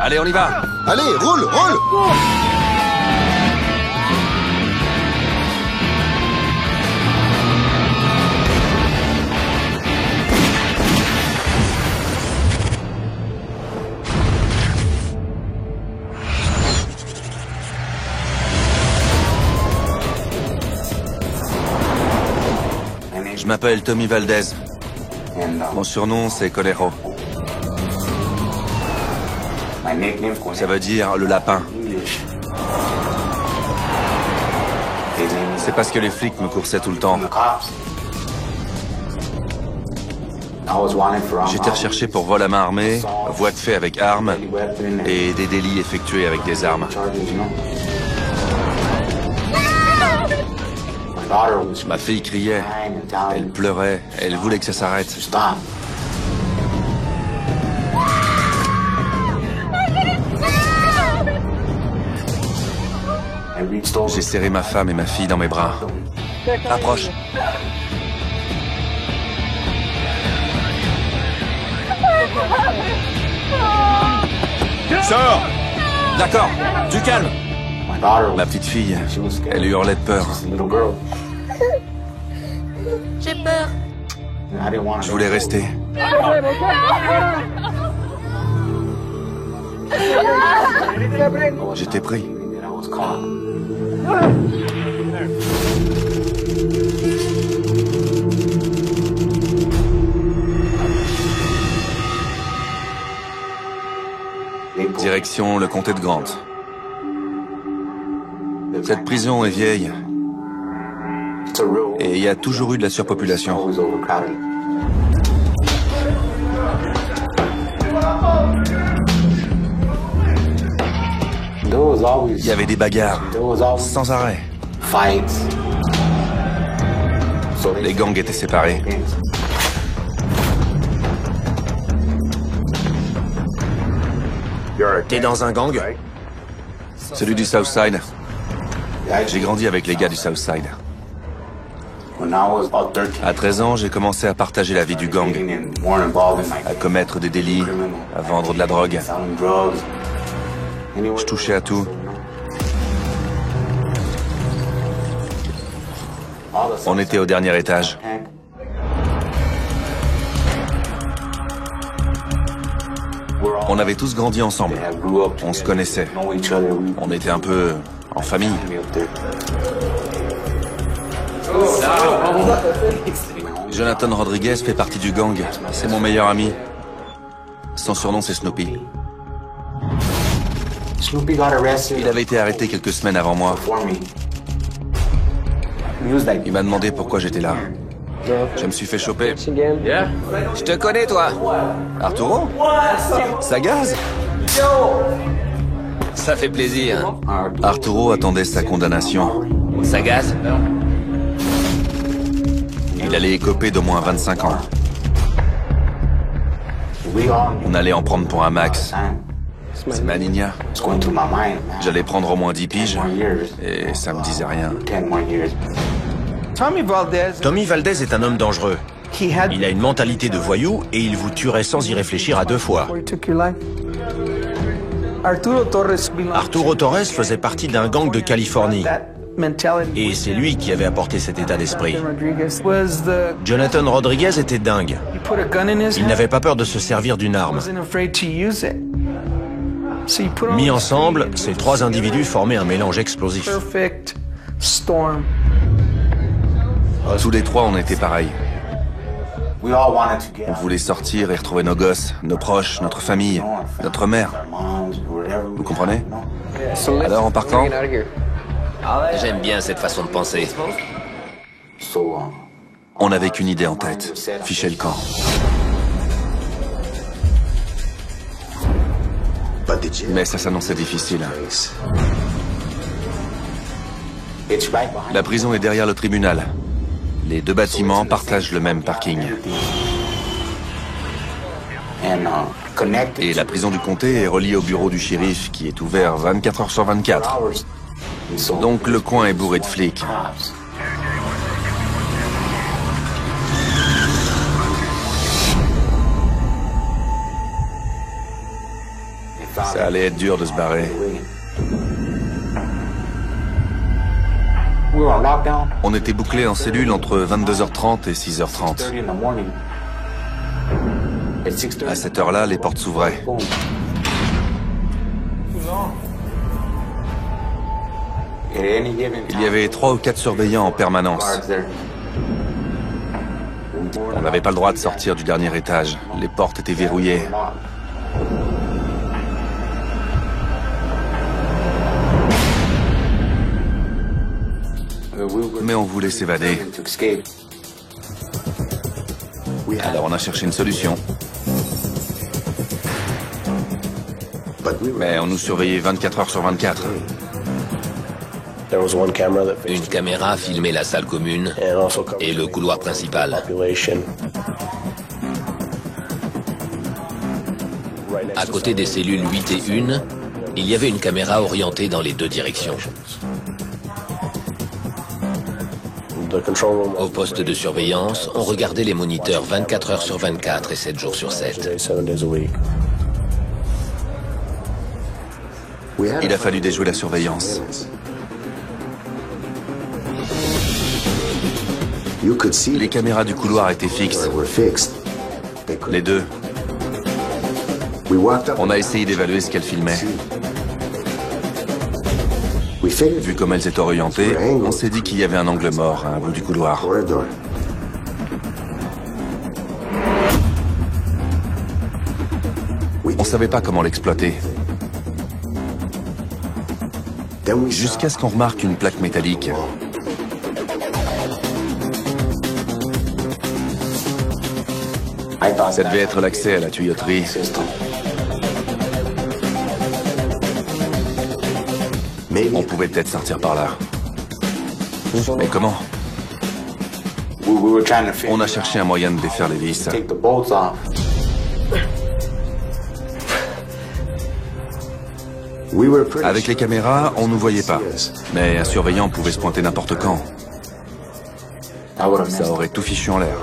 Allez, on y va. Allez, roule, roule! Je m'appelle Tommy Valdez. Mon surnom, c'est Colero. Ça veut dire le lapin. C'est parce que les flics me coursaient tout le temps. J'étais recherché pour vol à main armée, voie de fait avec armes et des délits effectués avec des armes. Ma fille criait, elle pleurait, elle voulait que ça s'arrête. J'ai serré ma femme et ma fille dans mes bras. Approche. Sors! D'accord, du calme. Ma petite fille, elle hurlait de peur. J'ai peur. Je voulais rester. J'étais pris. Direction le comté de Grant. Cette prison est vieille et il y a toujours eu de la surpopulation. Il y avait des bagarres, sans arrêt. Les gangs étaient séparés. T'es dans un gang? Celui du Southside. J'ai grandi avec les gars du Southside. À 13 ans, j'ai commencé à partager la vie du gang, à commettre des délits, à vendre de la drogue. Je touchais à tout. On était au dernier étage. On avait tous grandi ensemble. On se connaissait. On était un peu en famille. Jonathan Rodriguez fait partie du gang. C'est mon meilleur ami. Son surnom, c'est Snoopy. Il avait été arrêté quelques semaines avant moi. Il m'a demandé pourquoi j'étais là. Je me suis fait choper. Je te connais, toi. Arturo? Ça gaze? Ça fait plaisir. Arturo attendait sa condamnation. Ça gaze? Il allait écoper d'au moins 25 ans. On allait en prendre pour un max. C'est ma nina. J'allais prendre au moins 10 piges et ça me disait rien. Tommy Valdez est un homme dangereux. Il a une mentalité de voyou et il vous tuerait sans y réfléchir à deux fois. Arturo Torres faisait partie d'un gang de Californie. Et c'est lui qui avait apporté cet état d'esprit. Jonathan Rodriguez était dingue. Il n'avait pas peur de se servir d'une arme. Mis ensemble, ces trois individus formaient un mélange explosif. Tous les trois, on était pareils. On voulait sortir et retrouver nos gosses, nos proches, notre famille, notre mère. Vous comprenez? Alors, on part quand? J'aime bien cette façon de penser. On n'avait qu'une idée en tête. Ficher le camp. Mais ça s'annonçait difficile. La prison est derrière le tribunal. Les deux bâtiments partagent le même parking. Et la prison du comté est reliée au bureau du shérif qui est ouvert 24 heures sur 24. Donc le coin est bourré de flics. Ça allait être dur de se barrer. On était bouclés en cellule entre 22h30 et 6h30. À cette heure-là, les portes s'ouvraient. Il y avait 3 ou 4 surveillants en permanence. On n'avait pas le droit de sortir du dernier étage. Les portes étaient verrouillées. Mais on voulait s'évader. Alors on a cherché une solution. Mais on nous surveillait 24 heures sur 24. Une caméra filmait la salle commune et le couloir principal. À côté des cellules 8 et 1, il y avait une caméra orientée dans les 2 directions. Au poste de surveillance, on regardait les moniteurs 24 heures sur 24 et 7 jours sur 7. Il a fallu déjouer la surveillance. Les caméras du couloir étaient fixes. Les 2. On a essayé d'évaluer ce qu'elles filmaient. Vu comme elles étaient orientées, on s'est dit qu'il y avait un angle mort à un bout du couloir. On savait pas comment l'exploiter. Jusqu'à ce qu'on remarque une plaque métallique. Ça devait être l'accès à la tuyauterie. On pouvait peut-être sortir par là. Mais comment? On a cherché un moyen de défaire les vis. Avec les caméras, on nous voyait pas. Mais un surveillant pouvait se pointer n'importe quand. Ça aurait tout fichu en l'air.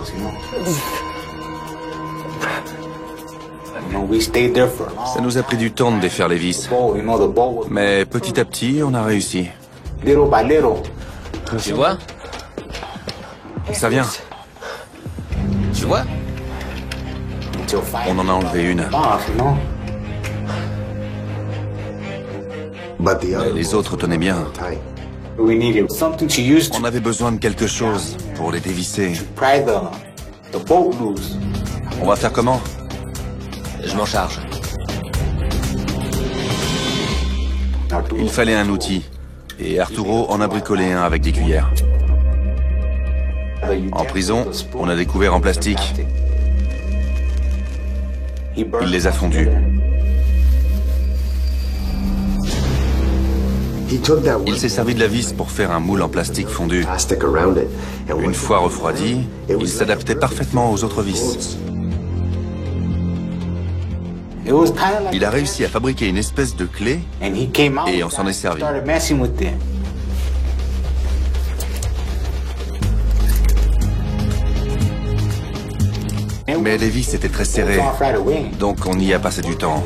Ça nous a pris du temps de défaire les vis. Mais petit à petit, on a réussi. Tu vois? Ça vient. Tu vois? On en a enlevé une. Mais les autres tenaient bien. On avait besoin de quelque chose pour les dévisser. On va faire comment? Je m'en charge. Il fallait un outil. Et Arturo en a bricolé un avec des cuillères. En prison, on a découvert en plastique. Il les a fondus. Il s'est servi de la vis pour faire un moule en plastique fondu. Une fois refroidi, il s'adaptait parfaitement aux autres vis. Il a réussi à fabriquer une espèce de clé et on s'en est servi. Mais les vis étaient très serrées, donc on y a passé du temps.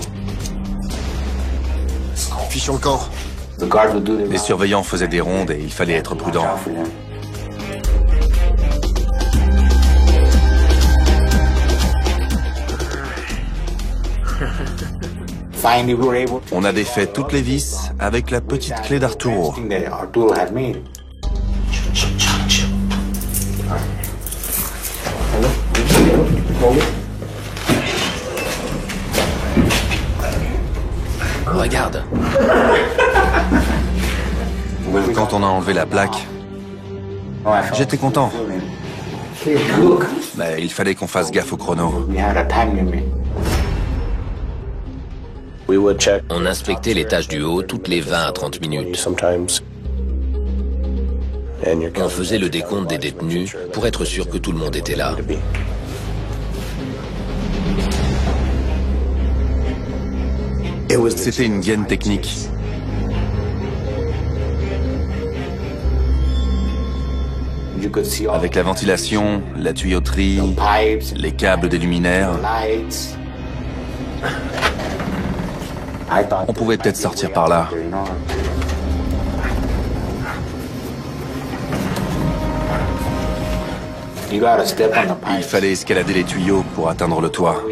Fichons le camp. Les surveillants faisaient des rondes et il fallait être prudent. On a défait toutes les vis avec la petite clé d'Arturo. Regarde. Quand on a enlevé la plaque, j'étais content. Mais il fallait qu'on fasse gaffe au chrono. On inspectait l'étage du haut toutes les 20 à 30 minutes. On faisait le décompte des détenus pour être sûr que tout le monde était là. C'était une gaine technique. Avec la ventilation, la tuyauterie, les câbles des luminaires. On pouvait peut-être sortir par là. Il fallait escalader les tuyaux pour atteindre le toit.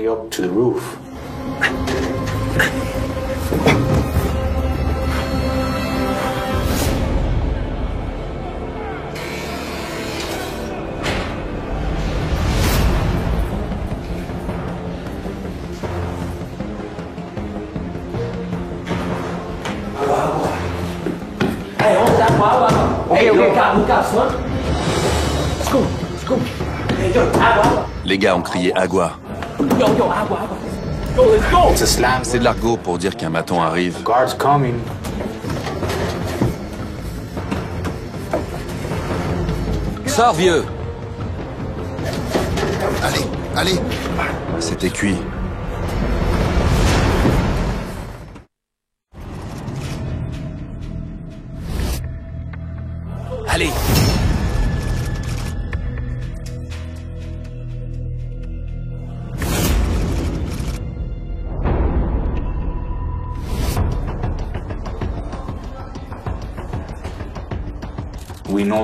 Les gars ont crié agua. C'est de l'argot pour dire qu'un maton arrive. Sors, vieux! Allez, allez! C'était cuit. Allez!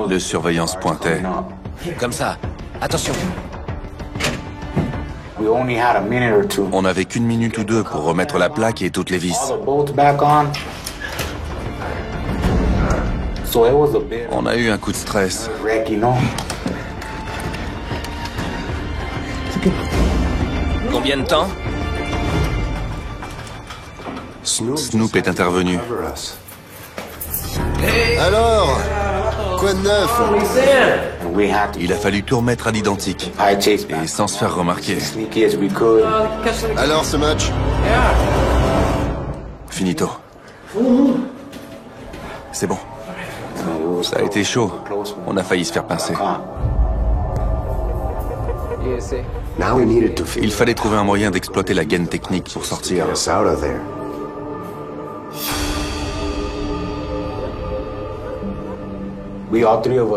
Le surveillant se pointait. Comme ça. Attention. On n'avait qu'une minute ou deux pour remettre la plaque et toutes les vis. On a eu un coup de stress. Combien de temps? Snoop est intervenu. Alors, quoi de neuf? Il a fallu tout remettre à l'identique. Et sans se faire remarquer. Alors ce match? Finito. C'est bon. Ça a été chaud. On a failli se faire pincer. Il fallait trouver un moyen d'exploiter la gaine technique pour sortir.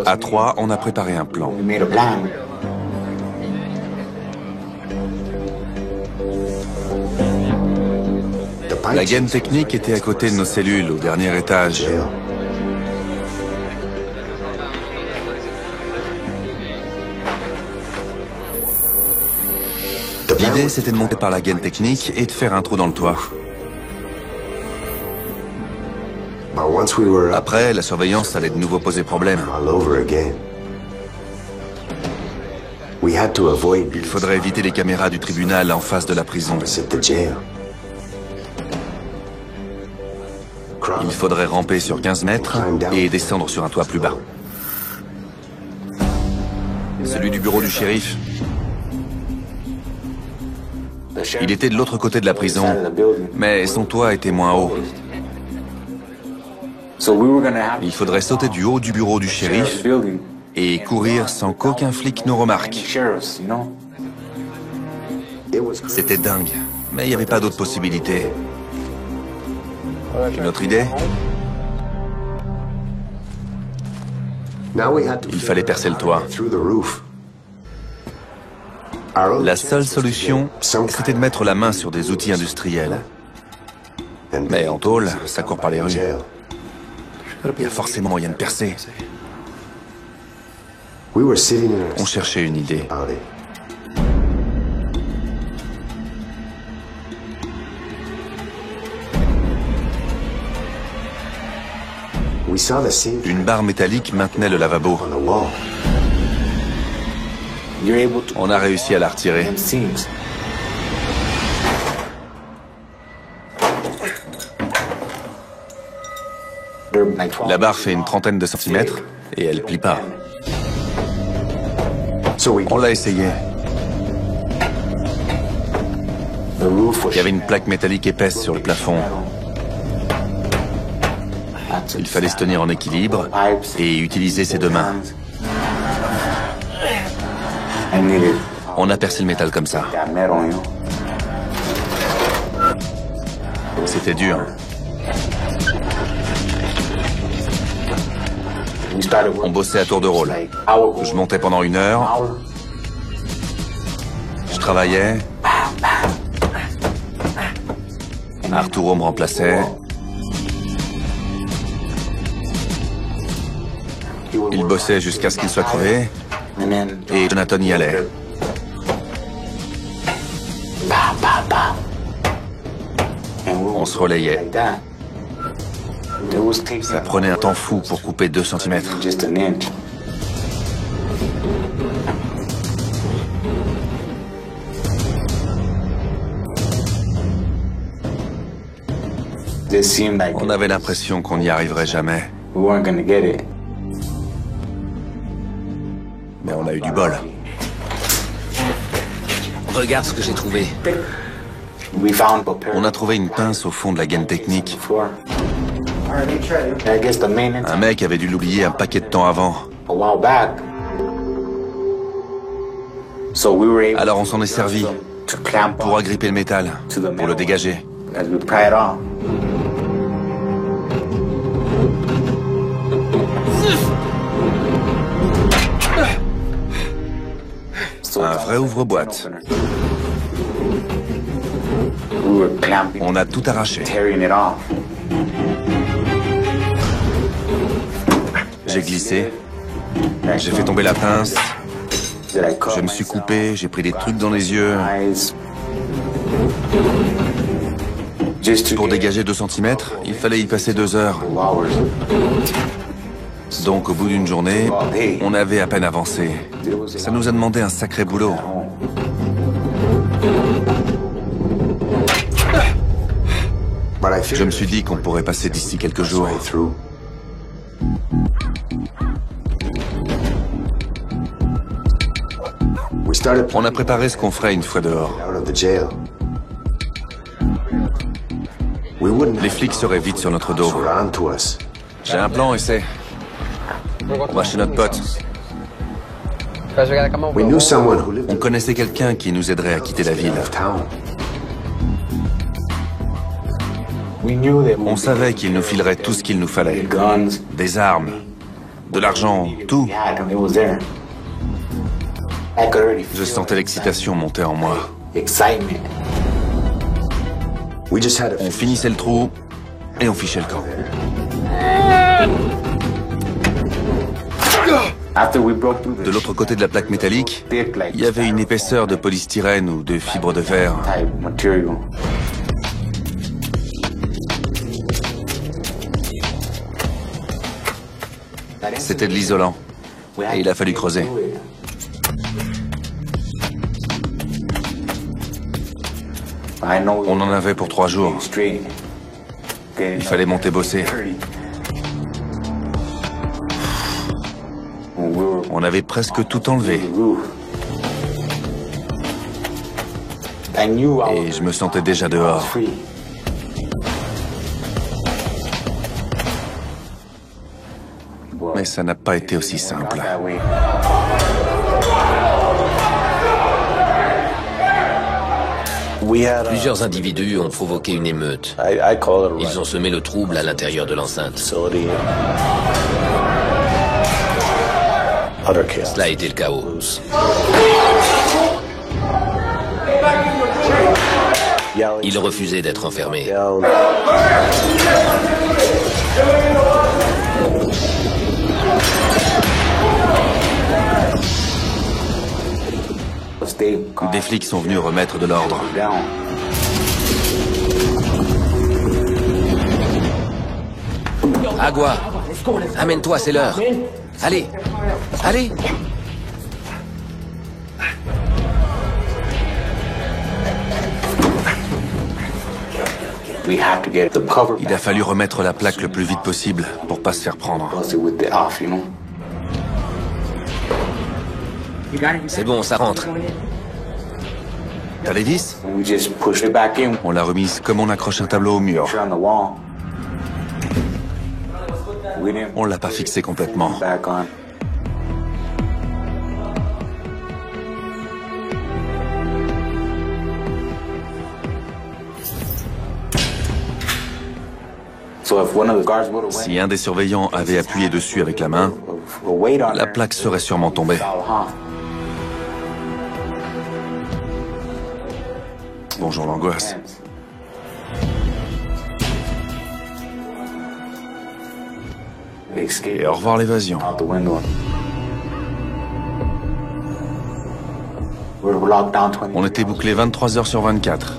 À trois, on a préparé un plan. La gaine technique était à côté de nos cellules, au dernier étage. L'idée, c'était de monter par la gaine technique et de faire un trou dans le toit. Après, la surveillance allait de nouveau poser problème. Il faudrait éviter les caméras du tribunal en face de la prison. Il faudrait ramper sur 15 mètres et descendre sur un toit plus bas. Celui du bureau du shérif. Il était de l'autre côté de la prison, mais son toit était moins haut. Il faudrait sauter du haut du bureau du shérif et courir sans qu'aucun flic nous remarque. C'était dingue, mais il n'y avait pas d'autre possibilité. Une autre idée? Il fallait percer le toit. La seule solution, c'était de mettre la main sur des outils industriels. Mais en tôle, ça court par les rues. Il y a forcément moyen de percer. On cherchait une idée. Une barre métallique maintenait le lavabo. On a réussi à la retirer. La barre fait une trentaine de centimètres et elle plie pas. On l'a essayé. Il y avait une plaque métallique épaisse sur le plafond. Il fallait se tenir en équilibre et utiliser ses deux mains. On a percé le métal comme ça. C'était dur. On bossait à tour de rôle. Je montais pendant 1 heure. Je travaillais. Arturo me remplaçait. Il bossait jusqu'à ce qu'il soit crevé. Et Jonathan y allait. On se relayait. Ça prenait un temps fou pour couper 2 centimètres. On avait l'impression qu'on n'y arriverait jamais. Mais on a eu du bol. Regarde ce que j'ai trouvé. On a trouvé une pince au fond de la gaine technique. Un mec avait dû l'oublier un paquet de temps avant. Alors on s'en est servi pour agripper le métal, pour le dégager. Un vrai ouvre-boîte. On a tout arraché. J'ai glissé. J'ai fait tomber la pince. Je me suis coupé, j'ai pris des trucs dans les yeux. Pour dégager 2 centimètres, il fallait y passer 2 heures. Donc au bout d'une journée, on avait à peine avancé. Ça nous a demandé un sacré boulot. Je me suis dit qu'on pourrait passer d'ici quelques jours. On a préparé ce qu'on ferait une fois dehors. Les flics seraient vite sur notre dos. J'ai un plan et c'est... On va chez notre pote. On connaissait quelqu'un qui nous aiderait à quitter la ville. On savait qu'il nous filerait tout ce qu'il nous fallait. Des armes, de l'argent, tout. Je sentais l'excitation monter en moi. On finissait le trou et on fichait le camp. De l'autre côté de la plaque métallique, il y avait une épaisseur de polystyrène ou de fibre de verre. C'était de l'isolant. Et il a fallu creuser. On en avait pour 3 jours. Il fallait monter bosser. On avait presque tout enlevé. Et je me sentais déjà dehors. Mais ça n'a pas été aussi simple. Plusieurs individus ont provoqué une émeute. Ils ont semé le trouble à l'intérieur de l'enceinte. Cela a été le chaos. Ils refusaient d'être enfermés. Des flics sont venus remettre de l'ordre. Agua, amène-toi, c'est l'heure. Allez, allez. Il a fallu remettre la plaque le plus vite possible pour pas se faire prendre. C'est bon, ça rentre. T'as les vis? On l'a remise comme on accroche un tableau au mur. On l'a pas fixé complètement. Si un des surveillants avait appuyé dessus avec la main, la plaque serait sûrement tombée. Bonjour l'angoisse. Et au revoir l'évasion. On était bouclés 23 heures sur 24.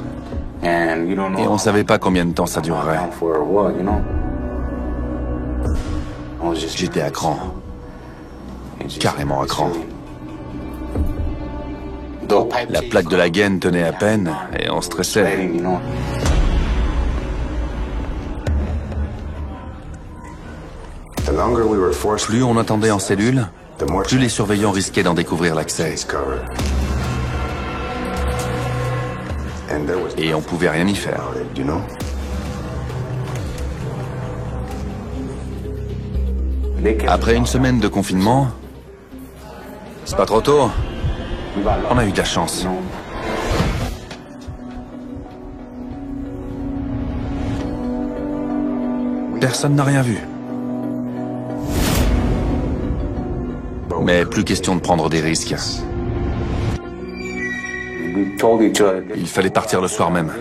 Et on savait pas combien de temps ça durerait. J'étais à cran. Carrément à cran. La plaque de la gaine tenait à peine et on stressait. Plus on attendait en cellule, plus les surveillants risquaient d'en découvrir l'accès. Et on pouvait rien y faire. Après une semaine de confinement, c'est pas trop tôt, on a eu de la chance. Personne n'a rien vu. Mais plus question de prendre des risques. Il fallait partir le soir même.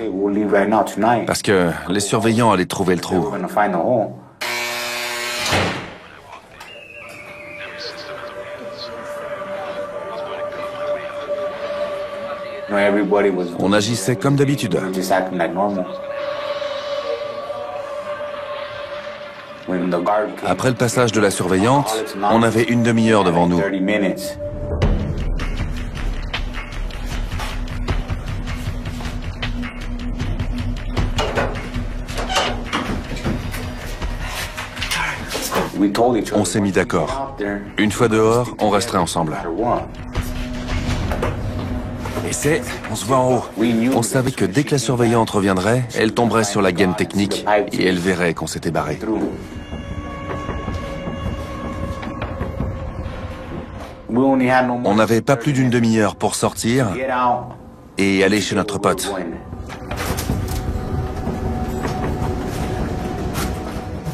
Parce que les surveillants allaient trouver le trou. On agissait comme d'habitude. Après le passage de la surveillante, on avait une demi-heure devant nous. On s'est mis d'accord. Une fois dehors, on resterait ensemble. Et on se voit en haut. On savait que dès que la surveillante reviendrait, elle tomberait sur la gaine technique et elle verrait qu'on s'était barré. On n'avait pas plus d'une demi-heure pour sortir et aller chez notre pote.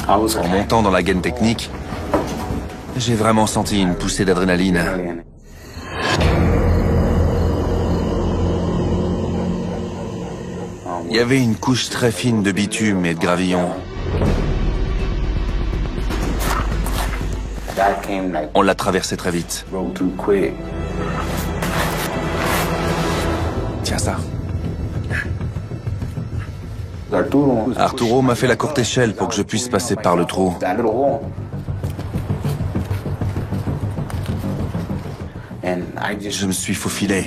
En montant dans la gaine technique, j'ai vraiment senti une poussée d'adrénaline. Il y avait une couche très fine de bitume et de gravillon. On l'a traversé très vite. Tiens ça. Arturo m'a fait la courte échelle pour que je puisse passer par le trou. Je me suis faufilé.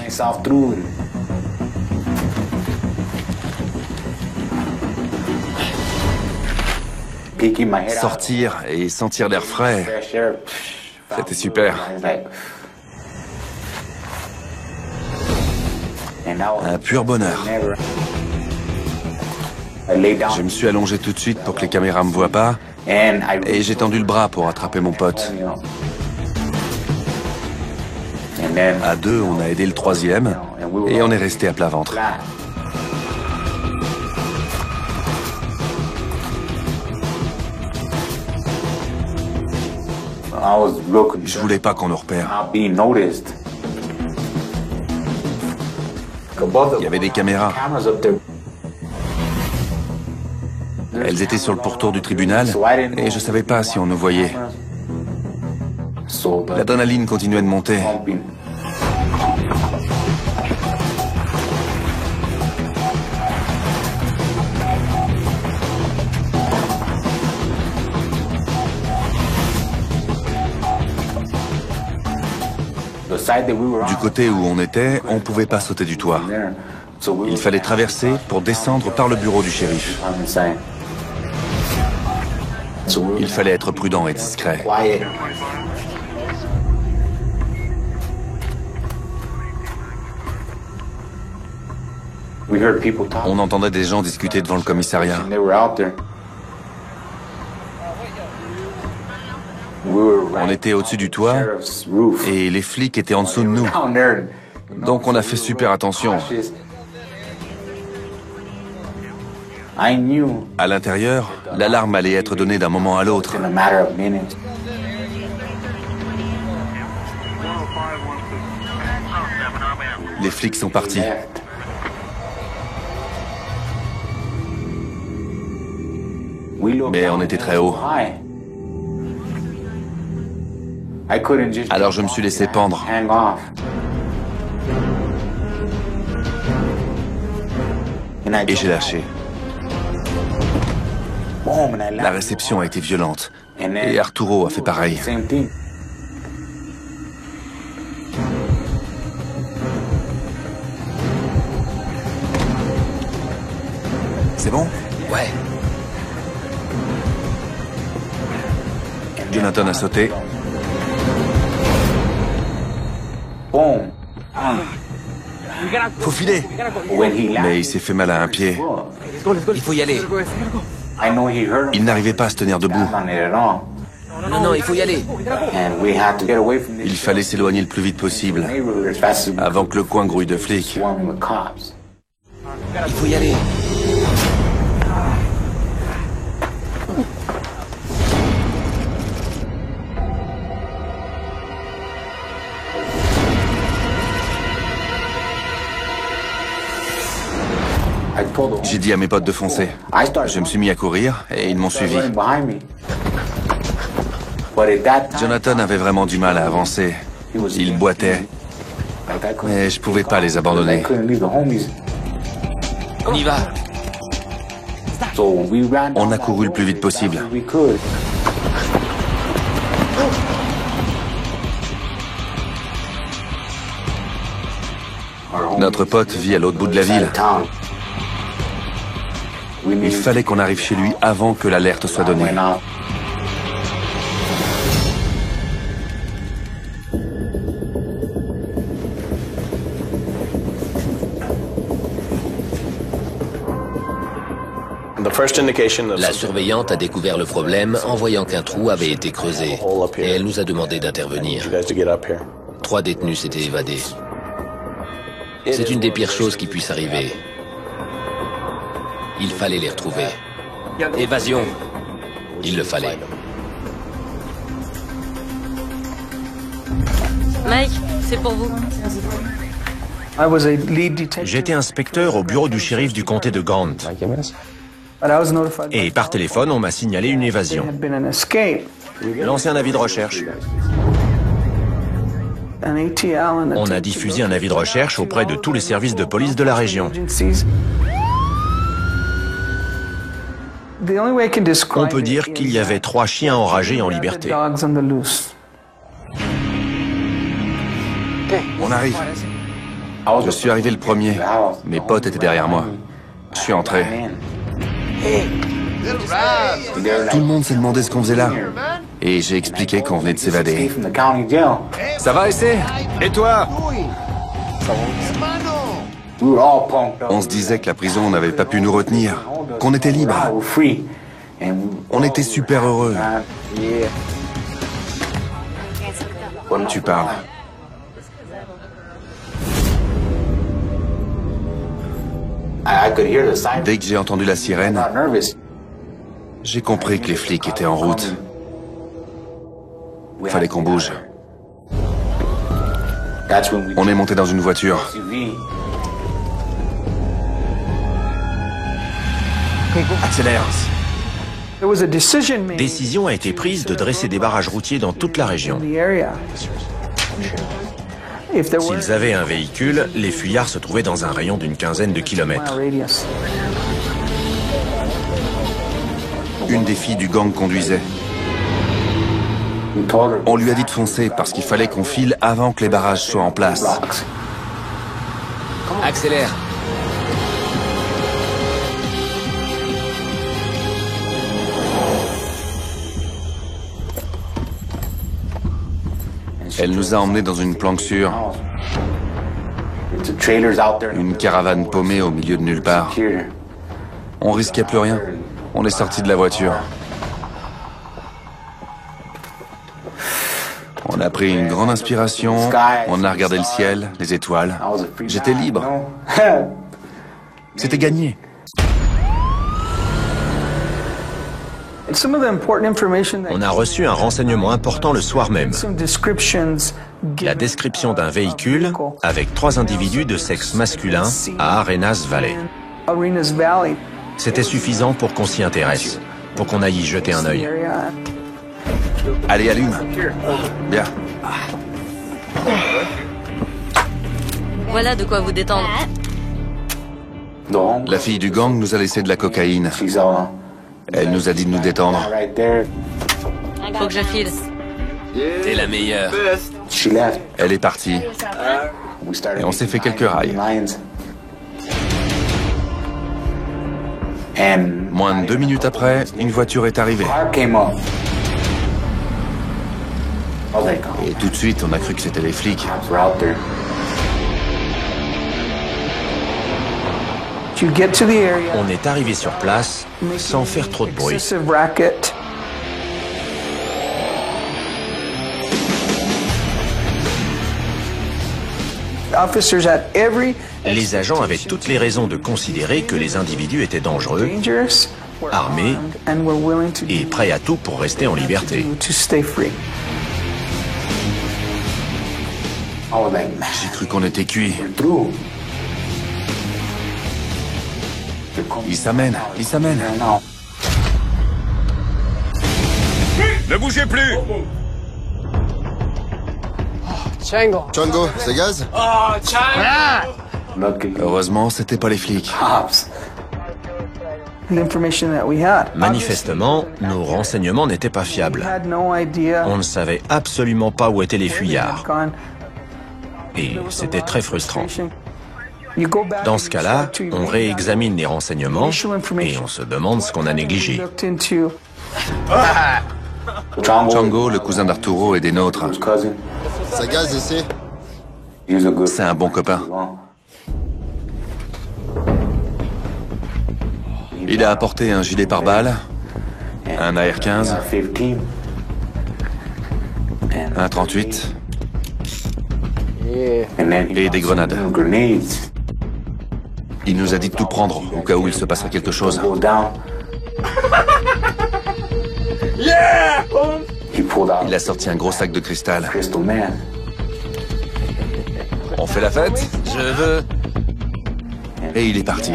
Sortir et sentir l'air frais, c'était super. Un pur bonheur. Je me suis allongé tout de suite pour que les caméras me voient pas, et j'ai tendu le bras pour attraper mon pote. À deux, on a aidé le troisième, et on est resté à plat ventre. Je voulais pas qu'on nous repère. Il y avait des caméras. Elles étaient sur le pourtour du tribunal et je savais pas si on nous voyait. L'adrénaline continuait de monter. Du côté où on était, on pouvait pas sauter du toit. Il fallait traverser pour descendre par le bureau du shérif. Il fallait être prudent et discret. On entendait des gens discuter devant le commissariat. On était au-dessus du toit et les flics étaient en dessous de nous. Donc on a fait super attention. À l'intérieur, l'alarme allait être donnée d'un moment à l'autre. Les flics sont partis. Mais on était très haut. Alors je me suis laissé pendre. Et j'ai lâché. La réception a été violente. Et Arturo a fait pareil. C'est bon? Ouais. Jonathan a sauté. Faut filer. Mais il s'est fait mal à un pied. Il faut y aller. Il n'arrivait pas à se tenir debout. Non, il faut y aller. Il fallait s'éloigner le plus vite possible, avant que le coin grouille de flics. Il faut y aller. J'ai dit à mes potes de foncer. Je me suis mis à courir et ils m'ont suivi. Jonathan avait vraiment du mal à avancer. Il boitait. Mais je pouvais pas les abandonner. On y va. On a couru le plus vite possible. Notre pote vit à l'autre bout de la ville. Il fallait qu'on arrive chez lui avant que l'alerte soit donnée. La surveillante a découvert le problème en voyant qu'un trou avait été creusé et elle nous a demandé d'intervenir. 3 détenus s'étaient évadés. C'est une des pires choses qui puissent arriver. Il fallait les retrouver. Évasion. Il le fallait. Mike, c'est pour vous. J'étais inspecteur au bureau du shérif du comté de Gant. Et par téléphone, on m'a signalé une évasion. Lancé un avis de recherche. On a diffusé un avis de recherche auprès de tous les services de police de la région. On peut dire qu'il y avait 3 chiens enragés en liberté. On arrive. Je suis arrivé le premier. Mes potes étaient derrière moi. Je suis entré. Tout le monde s'est demandé ce qu'on faisait là. Et j'ai expliqué qu'on venait de s'évader. Ça va, Essay? Et toi? On se disait que la prison n'avait pas pu nous retenir, qu'on était libres. On était super heureux. Tu parles. Dès que j'ai entendu la sirène, j'ai compris que les flics étaient en route. Fallait qu'on bouge. On est monté dans une voiture. Accélère. Décision a été prise de dresser des barrages routiers dans toute la région. S'ils avaient un véhicule, les fuyards se trouvaient dans un rayon d'une quinzaine de kilomètres. Une des filles du gang conduisait. On lui a dit de foncer parce qu'il fallait qu'on file avant que les barrages soient en place. Accélère. Elle nous a emmenés dans une planque sûre. Une caravane paumée au milieu de nulle part. On risquait plus rien. On est sorti de la voiture. On a pris une grande inspiration, on a regardé le ciel, les étoiles. J'étais libre. C'était gagné. On a reçu un renseignement important le soir même. La description d'un véhicule avec 3 individus de sexe masculin à Arenas Valley. C'était suffisant pour qu'on s'y intéresse, pour qu'on aille y jeter un œil. Allez, allume. Bien. Voilà de quoi vous détendre. La fille du gang nous a laissé de la cocaïne. Elle nous a dit de nous détendre. Faut que je file. T'es la meilleure. Elle est partie. Et on s'est fait quelques rails. Moins de 2 minutes après, une voiture est arrivée. Et tout de suite, on a cru que c'était les flics. On est arrivé sur place sans faire trop de bruit. Les agents avaient toutes les raisons de considérer que les individus étaient dangereux, armés et prêts à tout pour rester en liberté. J'ai cru qu'on était cuits. Il s'amène, il s'amène. Ne bougez plus! Django, c'est gaz? Heureusement, c'était pas les flics. Manifestement, nos renseignements n'étaient pas fiables. On ne savait absolument pas où étaient les fuyards. Et c'était très frustrant. Dans ce cas-là, on réexamine les renseignements et on se demande ce qu'on a négligé. Django, le cousin d'Arturo, est des nôtres. Ça gaz ici? C'est un bon copain. Il a apporté un gilet pare-balles, un AR-15, un 38 et des grenades. Il nous a dit de tout prendre au cas où il se passerait quelque chose. Il a sorti un gros sac de cristal. On fait la fête? Je veux. Et il est parti.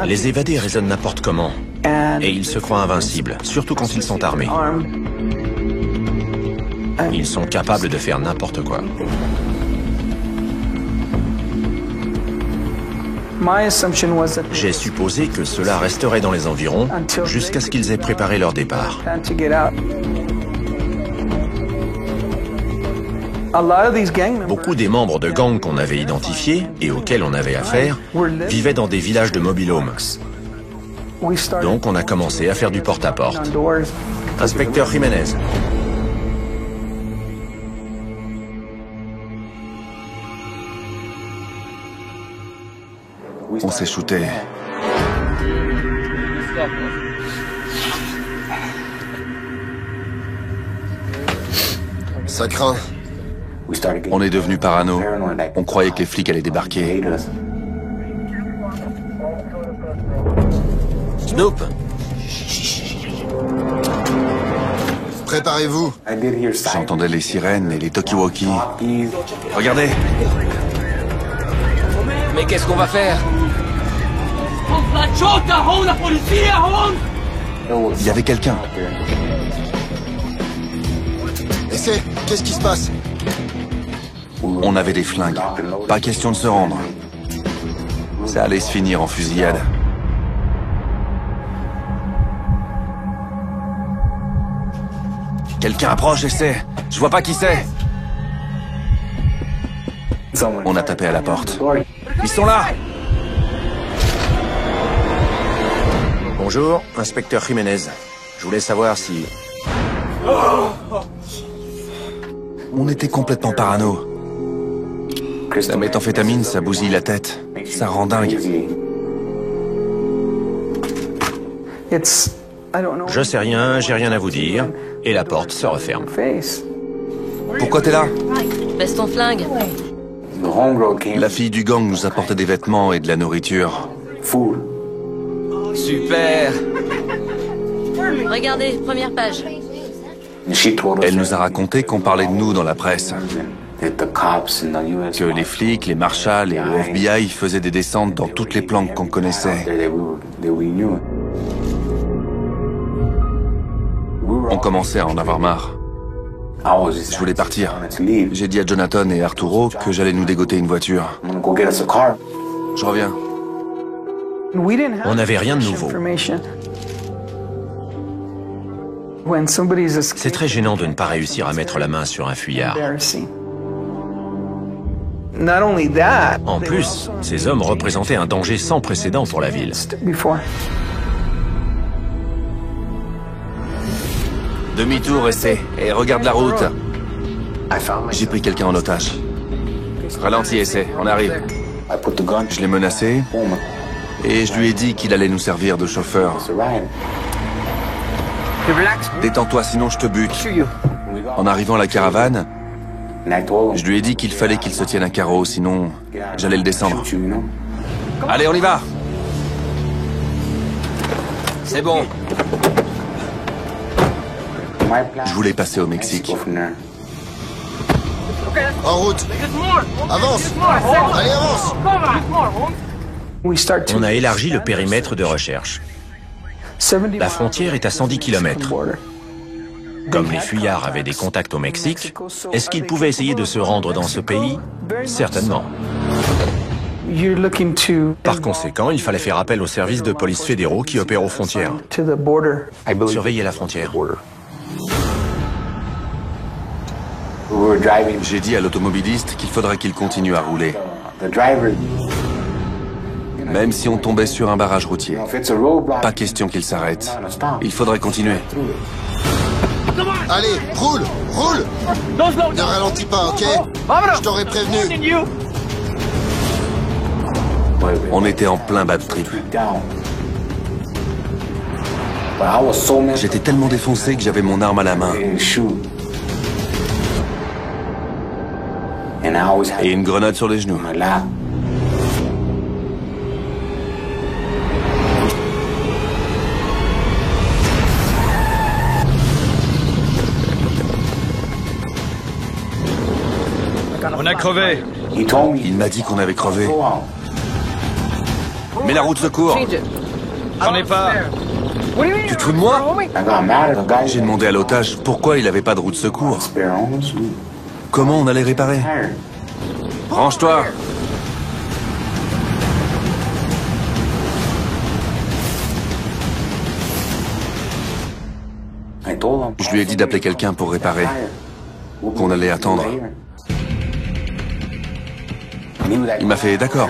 Les évadés raisonnent n'importe comment. Et ils se croient invincibles, surtout quand ils sont armés. Ils sont capables de faire n'importe quoi. J'ai supposé que cela resterait dans les environs jusqu'à ce qu'ils aient préparé leur départ. Beaucoup des membres de gangs qu'on avait identifiés et auxquels on avait affaire vivaient dans des villages de mobil-homes. Donc on a commencé à faire du porte-à-porte. Inspecteur Jiménez. On s'est shooté. Ça craint. On est devenus parano. On croyait que les flics allaient débarquer. Snoop. Préparez-vous. J'entendais les sirènes et les talkie-walkie. Regardez! Mais qu'est-ce qu'on va faire? Il y avait quelqu'un. Et c'est... Qu'est-ce qui se passe? On avait des flingues. Pas question de se rendre. Ça allait se finir en fusillade. Quelqu'un approche et c'est... Je vois pas qui c'est. On a tapé à la porte. Ils sont là! Bonjour, inspecteur Jiménez. Je voulais savoir si... On était complètement parano. La méthamphétamine, ça bousille la tête. Ça rend dingue. Je sais rien, j'ai rien à vous dire. Et la porte se referme. Pourquoi t'es là? Baisse ton flingue. La fille du gang nous apportait des vêtements et de la nourriture. Super. Regardez, première page. Elle nous a raconté qu'on parlait de nous dans la presse. Que les flics, les marshals et le FBI faisaient des descentes dans toutes les planques qu'on connaissait. On commençait à en avoir marre. Je voulais partir. J'ai dit à Jonathan et Arturo que j'allais nous dégoter une voiture. Je reviens. On n'avait rien de nouveau. C'est très gênant de ne pas réussir à mettre la main sur un fuyard. En plus, ces hommes représentaient un danger sans précédent pour la ville. Demi-tour, essai. Et regarde la route. J'ai pris quelqu'un en otage. Ralentis, essai. On arrive. Je l'ai menacé. Et je lui ai dit qu'il allait nous servir de chauffeur. Détends-toi, sinon je te bute. En arrivant à la caravane, je lui ai dit qu'il fallait qu'il se tienne un carreau, sinon j'allais le descendre. Allez, on y va! C'est bon. Je voulais passer au Mexique. En route. Avance. Allez, avance. On a élargi le périmètre de recherche. La frontière est à 110 km. Comme les fuyards avaient des contacts au Mexique, est-ce qu'ils pouvaient essayer de se rendre dans ce pays? Certainement. Par conséquent, il fallait faire appel aux services de police fédéraux qui opèrent aux frontières. Surveiller la frontière. J'ai dit à l'automobiliste qu'il faudrait qu'il continue à rouler. Même si on tombait sur un barrage routier. Pas question qu'il s'arrête. Il faudrait continuer. Allez, roule, roule. Ne ralentis pas, ok? Je t'aurais prévenu. On était en plein bad trip. J'étais tellement défoncé que j'avais mon arme à la main. Et une grenade sur les genoux. On a crevé. Il m'a dit qu'on avait crevé. Mais la roue de secours. J'en ai pas. Tu te fous de moi? J'ai demandé à l'otage pourquoi il avait pas de roue de secours. Comment on allait réparer? Range-toi. Je lui ai dit d'appeler quelqu'un pour réparer. Qu'on allait attendre. Il m'a fait d'accord.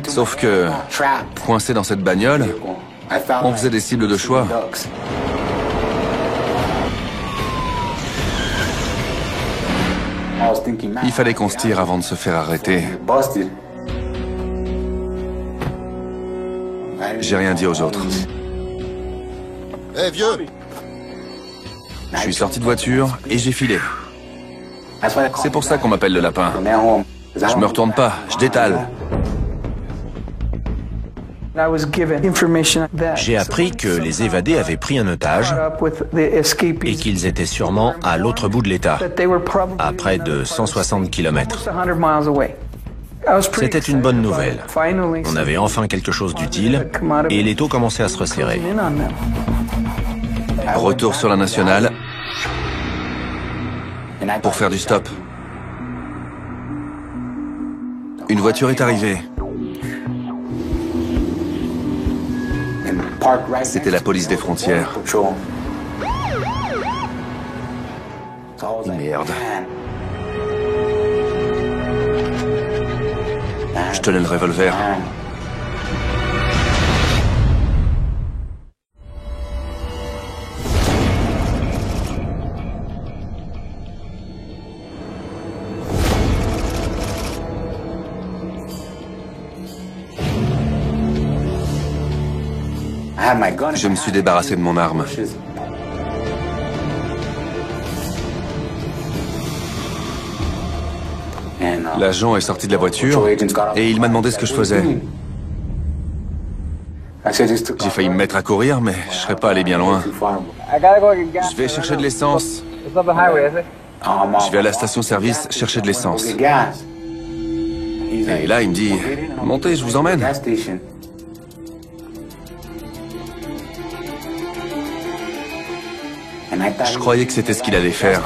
Sauf que, coincé dans cette bagnole, on faisait des cibles de choix. Il fallait qu'on se tire avant de se faire arrêter. J'ai rien dit aux autres. Hé, vieux! Je suis sorti de voiture et j'ai filé. C'est pour ça qu'on m'appelle le lapin. Je me retourne pas, je détale. J'ai appris que les évadés avaient pris un otage et qu'ils étaient sûrement à l'autre bout de l'État, à près de 160 km. C'était une bonne nouvelle. On avait enfin quelque chose d'utile et les taux commençaient à se resserrer. Retour sur la nationale pour faire du stop. Une voiture est arrivée. C'était la police des frontières. Merde. Je tenais le revolver. Je me suis débarrassé de mon arme. L'agent est sorti de la voiture et il m'a demandé ce que je faisais. J'ai failli me mettre à courir, mais je serais pas allé bien loin. Je vais chercher de l'essence. Je vais à la station-service chercher de l'essence. Et là, il me dit « Montez, je vous emmène ». Je croyais que c'était ce qu'il allait faire.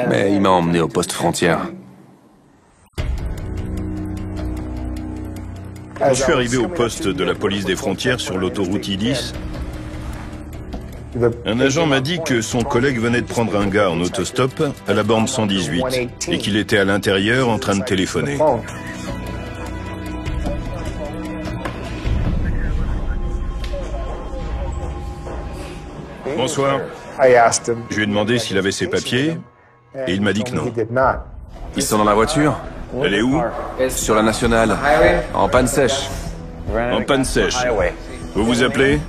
Mais il m'a emmené au poste frontière. Quand je suis arrivé au poste de la police des frontières sur l'autoroute I-10, un agent m'a dit que son collègue venait de prendre un gars en autostop à la borne 118 et qu'il était à l'intérieur en train de téléphoner. Bonsoir. Je lui ai demandé s'il avait ses papiers et il m'a dit que non. Ils sont dans la voiture? Elle est où? Sur la nationale, en panne sèche. En panne sèche. Vous vous appelez?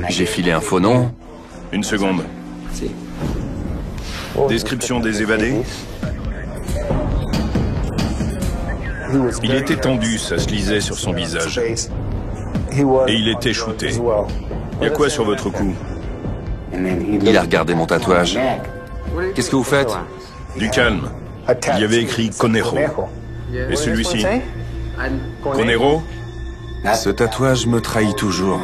J'ai filé un faux nom. Une seconde. Description des évadés. Il était tendu, ça se lisait sur son visage. Et il était shooté. Il y a quoi sur votre cou? Il a regardé mon tatouage. Qu'est-ce que vous faites? Du calme. Il y avait écrit Conero. Et celui-ci? Conero? Ce tatouage me trahit toujours.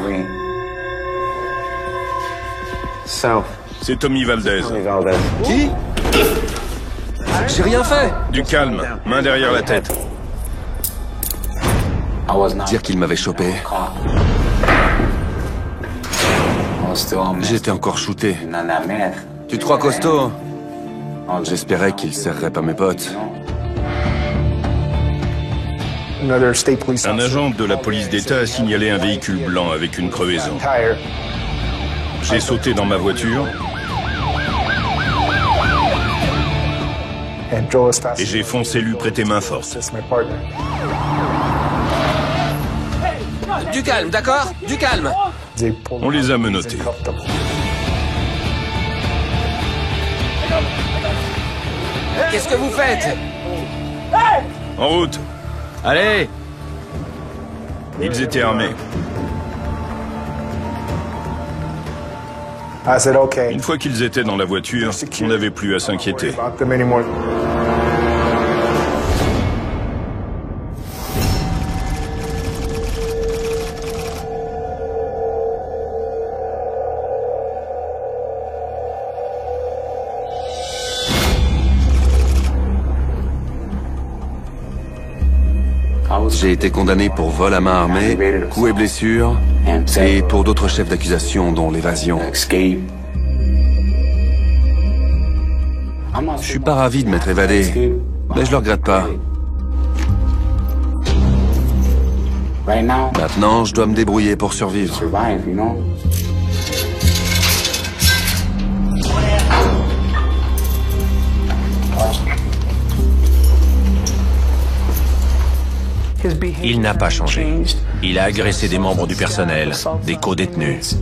C'est Tommy Valdez. Qui? J'ai rien fait. Du calme, main derrière la tête. Dire qu'il m'avait chopé. J'étais encore shooté. Tu te crois costaud? J'espérais qu'il serrerait pas mes potes. Un agent de la police d'État a signalé un véhicule blanc avec une crevaison. J'ai sauté dans ma voiture et j'ai foncé lui prêter main forte. Du calme, d'accord? Du calme. On les a menottés. Qu'est-ce que vous faites? En route. Allez! Ils étaient armés. Une fois qu'ils étaient dans la voiture, on n'avait plus à s'inquiéter. J'ai été condamné pour vol à main armée, coups et blessures, et pour d'autres chefs d'accusation, dont l'évasion. Je suis pas ravi de m'être évadé, mais je le regrette pas. Maintenant, je dois me débrouiller pour survivre. Il n'a pas changé. Il a agressé des membres du personnel, des co-détenus.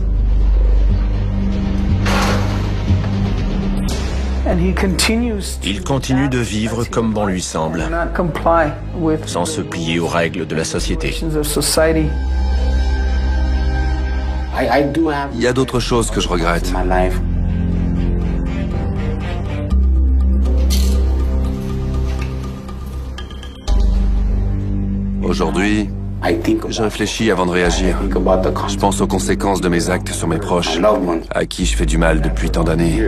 Il continue de vivre comme bon lui semble, sans se plier aux règles de la société. Il y a d'autres choses que je regrette. Aujourd'hui, je réfléchis avant de réagir. Je pense aux conséquences de mes actes sur mes proches, à qui je fais du mal depuis tant d'années.